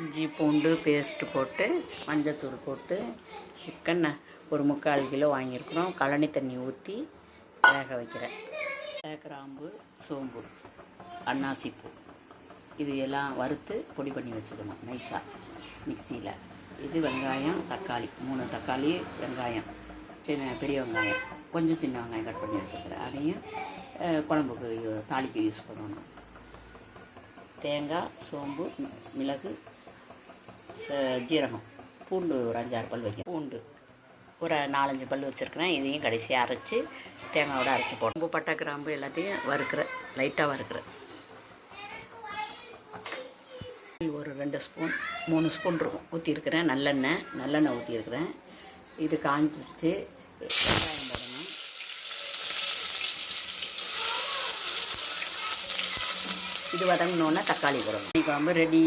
இஞ்சி பூண்டு பேஸ்ட்டு போட்டு மஞ்சத்தூள் போட்டு சிக்கன் ஒரு 3/4 கிலோ வாங்கியிருக்கிறோம். கழனி தண்ணி ஊற்றி வேக வைக்கிறேன். கிராம்பு, சோம்பு, அன்னாசிப்பூ இது எல்லாம் வறுத்து பொடி பண்ணி வச்சுக்கணும் நைஸாக மிக்சியில். இது வெங்காயம், தக்காளி 3 தக்காளி, வெங்காயம் பெரிய வெங்காயம், கொஞ்சம் சின்ன வெங்காயம் கட் பண்ணி வச்சுக்கிறேன். அதையும் குழம்புக்கு தாளிக்க யூஸ் பண்ணணும். தேங்காய், சோம்பு, மிளகு, ஜீரகம், பூண்டு ஒரு 5-6 பல் வைக்கிறேன். பூண்டு ஒரு 4-5 பல் வச்சுருக்கிறேன். இதையும் கடைசியாக அரைச்சி தேங்காயோட அரைச்சி போடணும். பட்டை, கிராம்பு எல்லாத்தையும் வறுக்கிறேன், லைட்டாக வறுக்கிறேன். ஒரு 2 ஸ்பூன் 3 ஸ்பூன் இருக்கும் ஊற்றிருக்கிறேன். நல்லெண்ணெய் ஊற்றிருக்கிறேன். இது காஞ்சிடுச்சு. வெங்காயம் போடணும். இது வதங்கினோன்னா தக்காளி போடணும். குழம்பு ரெடி.